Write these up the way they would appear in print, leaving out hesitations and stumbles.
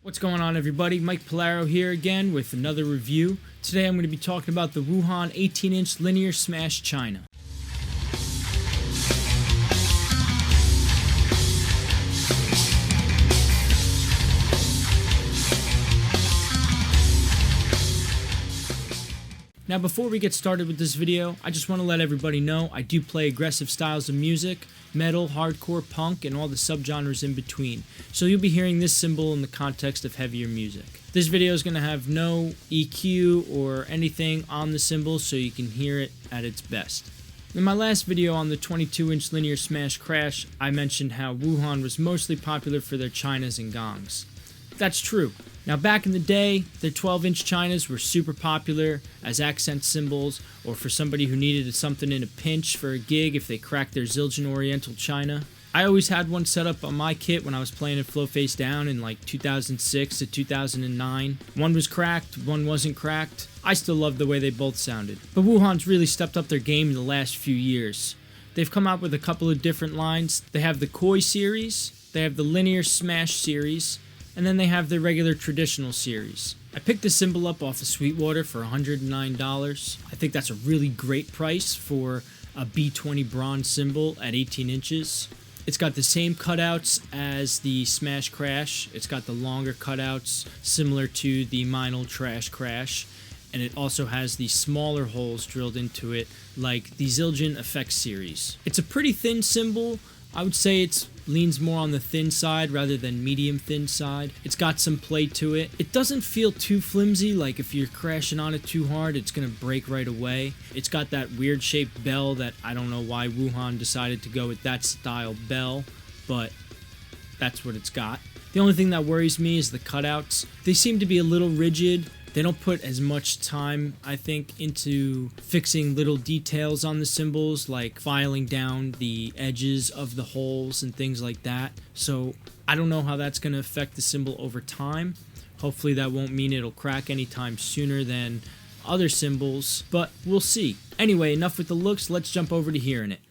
What's going on, everybody? Mike Polaro here again with another review. Today I'm going to be talking about the Wuhan 18-inch linear smash china. Now before we get started with this video, I just want to let everybody know I do play aggressive styles of music, metal, hardcore, punk, and all the subgenres in between. So you'll be hearing this cymbal in the context of heavier music. This video is going to have no EQ or anything on the cymbal, so you can hear it at its best. In my last video on the 22-inch linear smash crash, I mentioned how Wuhan was mostly popular for their chinas and gongs. That's true. Now back in the day, their 12-inch chinas were super popular as accent cymbals, or for somebody who needed something in a pinch for a gig if they cracked their Zildjian Oriental china. I always had one set up on my kit when I was playing in Flow Face Down in like 2006 to 2009. One was cracked, one wasn't cracked. I still love the way they both sounded. But Wuhan's really stepped up their game in the last few years. They've come out with a couple of different lines. They have the Koi series, they have the linear smash series, and then they have the regular traditional series. I picked the cymbal up off of Sweetwater for $109. I think that's a really great price for a B20 bronze cymbal at 18 inches. It's got the same cutouts as the Smash Crash. It's got the longer cutouts similar to the Meinl Trash Crash. And it also has the smaller holes drilled into it like the Zildjian Effects series. It's a pretty thin cymbal. I would say it leans more on the thin side rather than medium thin side. It's got some play to it. It doesn't feel too flimsy, like if you're crashing on it too hard, it's gonna break right away. It's got that weird shaped bell that I don't know why Wuhan decided to go with that style bell, but that's what it's got. The only thing that worries me is the cutouts. They seem to be a little rigid. They don't put as much time, I think, into fixing little details on the cymbals, like filing down the edges of the holes and things like that. So I don't know how that's going to affect the cymbal over time. Hopefully that won't mean it'll crack anytime sooner than other cymbals, but we'll see. Anyway, enough with the looks, let's jump over to hearing it.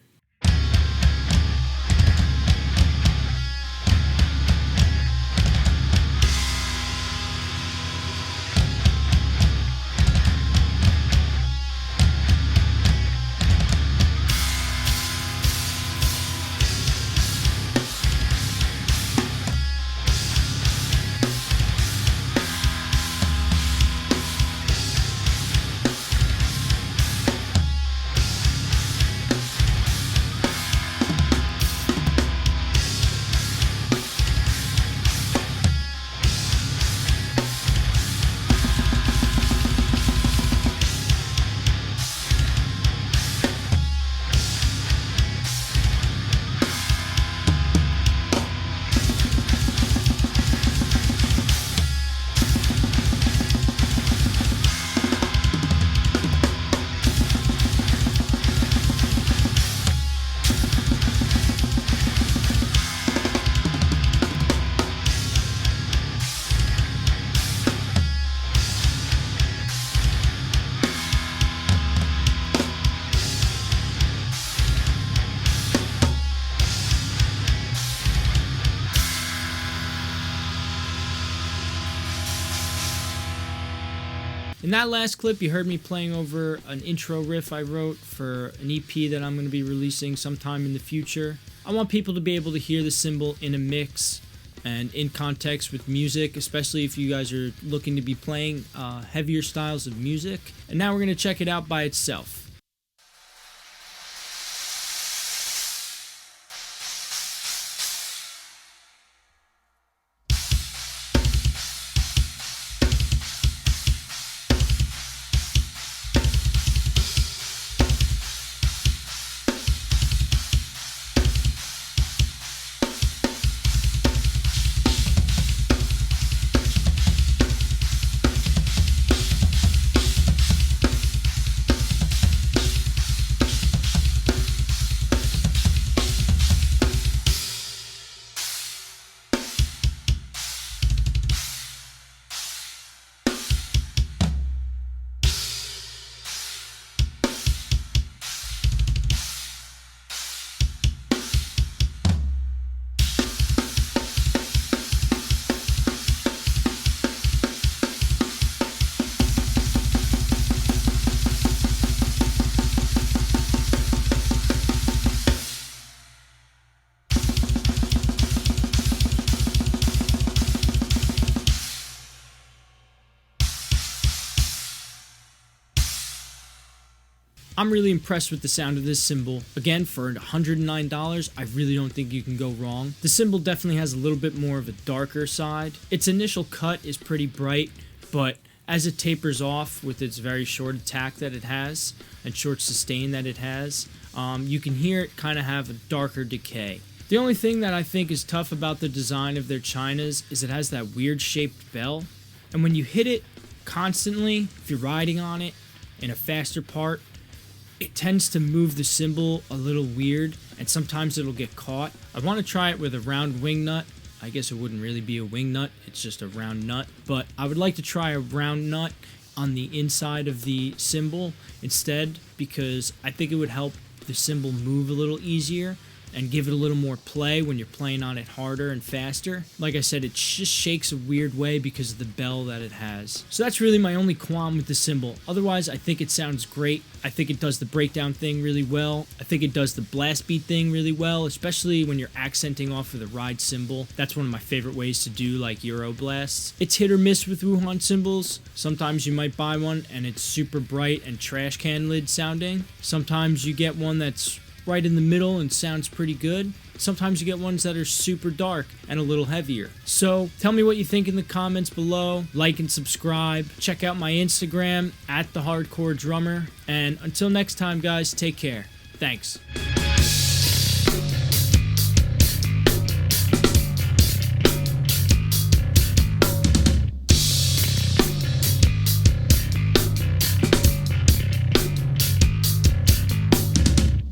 In that last clip, you heard me playing over an intro riff I wrote for an EP that I'm going to be releasing sometime in the future. I want people to be able to hear the cymbal in a mix and in context with music, especially if you guys are looking to be playing heavier styles of music. And now we're going to check it out by itself. I'm really impressed with the sound of this cymbal. Again, for $109, I really don't think you can go wrong. The cymbal definitely has a little bit more of a darker side. Its initial cut is pretty bright, but as it tapers off with its very short attack that it has and short sustain that it has, you can hear it kind of have a darker decay. The only thing that I think is tough about the design of their chinas is it has that weird shaped bell, and when you hit it constantly, if you're riding on it in a faster part, it tends to move the cymbal a little weird, and sometimes it'll get caught. I want to try it with a round wing nut. I guess it wouldn't really be a wing nut, it's just a round nut, but I would like to try a round nut on the inside of the cymbal instead, because I think it would help the cymbal move a little easier and give it a little more play when you're playing on it harder and faster. Like I said, it just shakes a weird way because of the bell that it has. So that's really my only qualm with the cymbal. Otherwise, I think it sounds great. I think it does the breakdown thing really well. I think it does the blast beat thing really well, especially when you're accenting off of the ride cymbal. That's one of my favorite ways to do like Euro blasts. It's hit or miss with Wuhan cymbals. Sometimes you might buy one and it's super bright and trash can lid sounding. Sometimes you get one that's right in the middle and sounds pretty good. Sometimes you get ones that are super dark and a little heavier. So tell me what you think in the comments below. Like and subscribe. Check out my Instagram @thehardcoredrummer. And until next time, guys, take care. Thanks.